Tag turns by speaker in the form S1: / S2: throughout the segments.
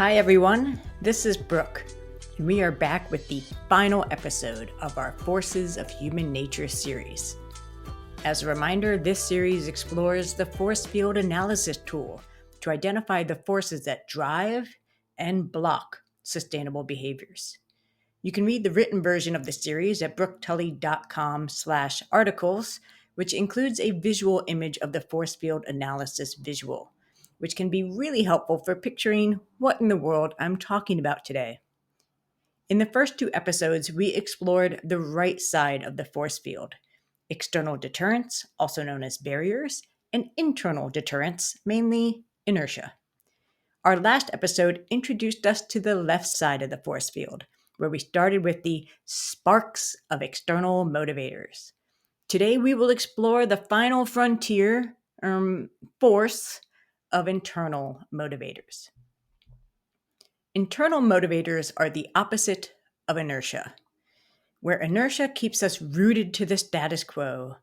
S1: Hi everyone, this is Brooke, and we are back with the final episode of our Forces of Human Nature series. As a reminder, this series explores the force field analysis tool to identify the forces that drive and block sustainable behaviors. You can read the written version of the series at brooktully.com/articles, which includes a visual image of the force field analysis visual, which can be really helpful for picturing what in the world I'm talking about today. In the first two episodes, we explored the right side of the force field: external deterrents, also known as barriers, and internal deterrents, mainly inertia. Our last episode introduced us to the left side of the force field, where we started with the sparks of external motivators. Today, we will explore the final frontier force of internal motivators. Internal motivators are the opposite of inertia. Where inertia keeps us rooted to the status quo,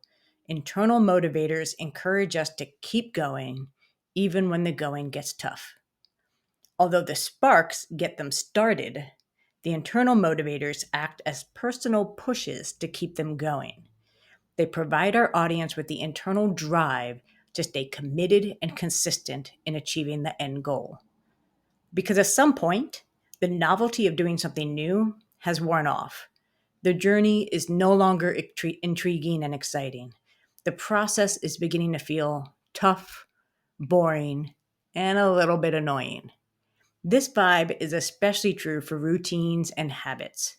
S1: internal motivators encourage us to keep going even when the going gets tough. Although the sparks get them started, the internal motivators act as personal pushes to keep them going. They provide our audience with the internal drive to stay committed and consistent in achieving the end goal. Because at some point, the novelty of doing something new has worn off. The journey is no longer intriguing and exciting. The process is beginning to feel tough, boring, and a little bit annoying. This vibe is especially true for routines and habits.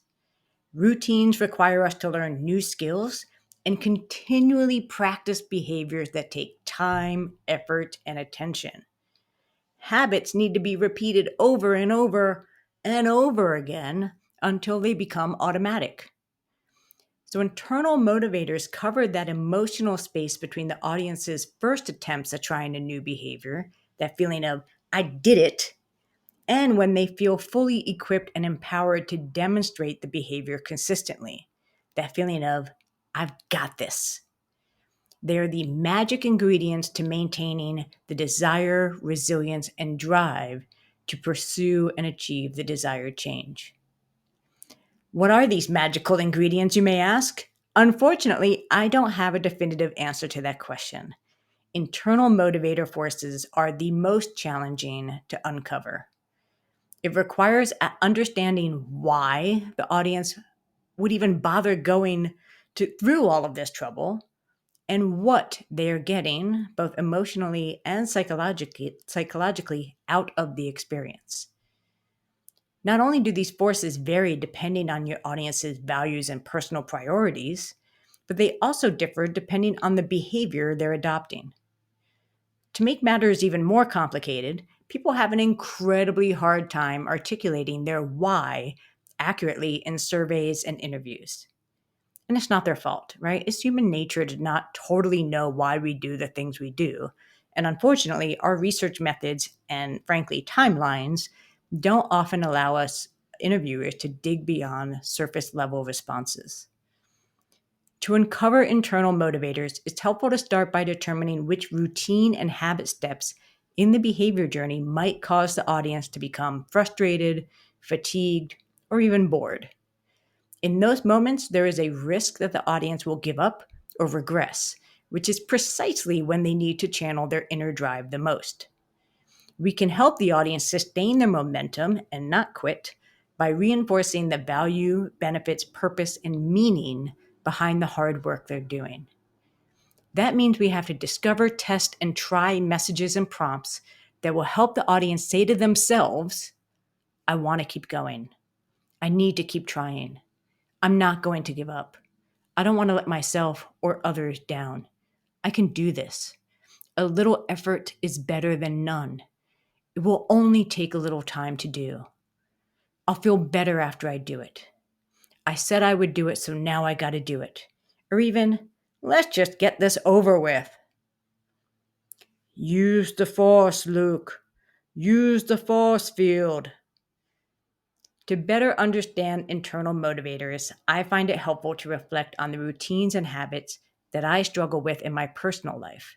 S1: Routines require us to learn new skills and continually practice behaviors that take time, effort, and attention. Habits need to be repeated over and over and over again until they become automatic. So, internal motivators cover that emotional space between the audience's first attempts at trying a new behavior, that feeling of, I did it, and when they feel fully equipped and empowered to demonstrate the behavior consistently, that feeling of, I've got this. They are the magic ingredients to maintaining the desire, resilience, and drive to pursue and achieve the desired change. What are these magical ingredients, you may ask? Unfortunately, I don't have a definitive answer to that question. Internal motivator forces are the most challenging to uncover. It requires understanding why the audience would even bother going through all of this trouble and what they are getting, both emotionally and psychologically, out of the experience. Not only do these forces vary depending on your audience's values and personal priorities, but they also differ depending on the behavior they're adopting. To make matters even more complicated, people have an incredibly hard time articulating their why accurately in surveys and interviews. And it's not their fault, right? It's human nature to not totally know why we do the things we do. And unfortunately, our research methods and, frankly, timelines don't often allow us interviewers to dig beyond surface level responses. To uncover internal motivators, it's helpful to start by determining which routine and habit steps in the behavior journey might cause the audience to become frustrated, fatigued, or even bored. In those moments, there is a risk that the audience will give up or regress, which is precisely when they need to channel their inner drive the most. We can help the audience sustain their momentum and not quit by reinforcing the value, benefits, purpose, and meaning behind the hard work they're doing. That means we have to discover, test, and try messages and prompts that will help the audience say to themselves, I want to keep going. I need to keep trying. I'm not going to give up. I don't want to let myself or others down. I can do this. A little effort is better than none. It will only take a little time to do. I'll feel better after I do it. I said I would do it, so now I got to do it. Or even, let's just get this over with. Use the force, Luke. Use the force field. To better understand internal motivators, I find it helpful to reflect on the routines and habits that I struggle with in my personal life,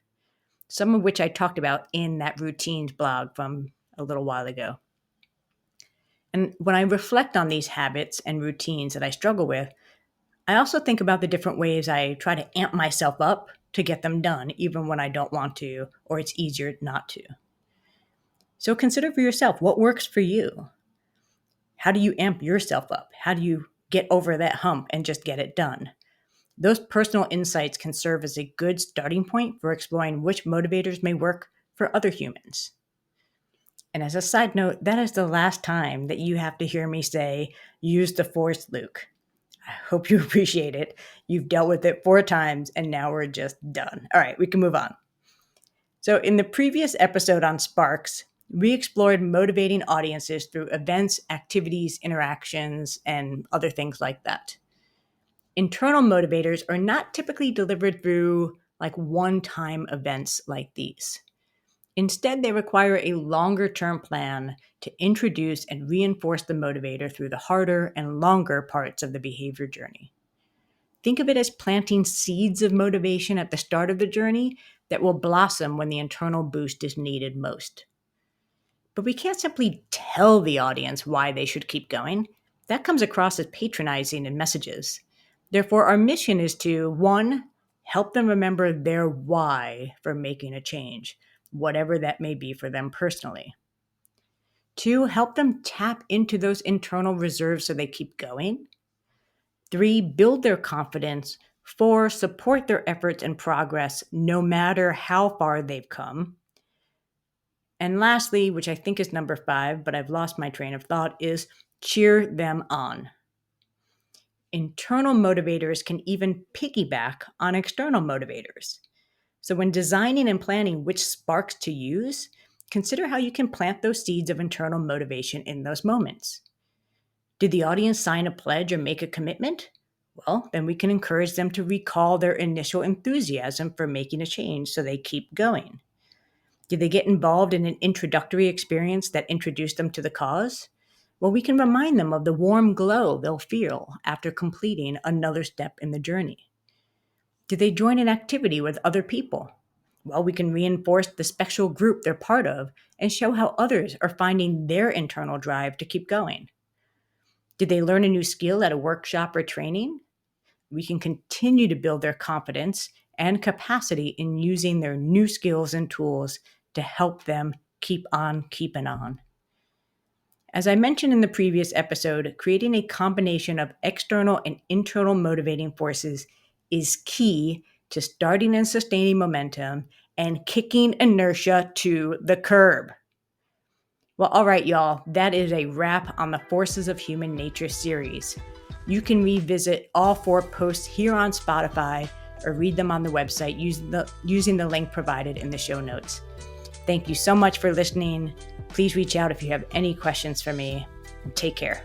S1: some of which I talked about in that routines blog from a little while ago. And when I reflect on these habits and routines that I struggle with, I also think about the different ways I try to amp myself up to get them done, even when I don't want to, or it's easier not to. So consider for yourself what works for you. How do you amp yourself up? How do you get over that hump and just get it done? Those personal insights can serve as a good starting point for exploring which motivators may work for other humans. And as a side note, that is the last time that you have to hear me say, use the force, Luke. I hope you appreciate it. You've dealt with it 4 times and now we're just done. All right, we can move on. So, in the previous episode on Sparks, we explored motivating audiences through events, activities, interactions, and other things like that. Internal motivators are not typically delivered through like one-time events like these. Instead, they require a longer-term plan to introduce and reinforce the motivator through the harder and longer parts of the behavior journey. Think of it as planting seeds of motivation at the start of the journey that will blossom when the internal boost is needed most. But we can't simply tell the audience why they should keep going. That comes across as patronizing in messages. Therefore, our mission is to, 1, help them remember their why for making a change, whatever that may be for them personally. 2, help them tap into those internal reserves so they keep going. 3, build their confidence. 4, support their efforts and progress no matter how far they've come. And lastly, which I think is number 5, but I've lost my train of thought, is cheer them on. Internal motivators can even piggyback on external motivators. So when designing and planning which sparks to use, consider how you can plant those seeds of internal motivation in those moments. Did the audience sign a pledge or make a commitment? Well, then we can encourage them to recall their initial enthusiasm for making a change so they keep going. Did they get involved in an introductory experience that introduced them to the cause? Well, we can remind them of the warm glow they'll feel after completing another step in the journey. Did they join an activity with other people? Well, we can reinforce the special group they're part of and show how others are finding their internal drive to keep going. Did they learn a new skill at a workshop or training? We can continue to build their confidence and capacity in using their new skills and tools to help them keep on keeping on. As I mentioned in the previous episode, creating a combination of external and internal motivating forces is key to starting and sustaining momentum and kicking inertia to the curb. Well, all right, y'all, that is a wrap on the Forces of Human Nature series. You can revisit all 4 posts here on Spotify or read them on the website using the link provided in the show notes. Thank you so much for listening. Please reach out if you have any questions for me. Take care.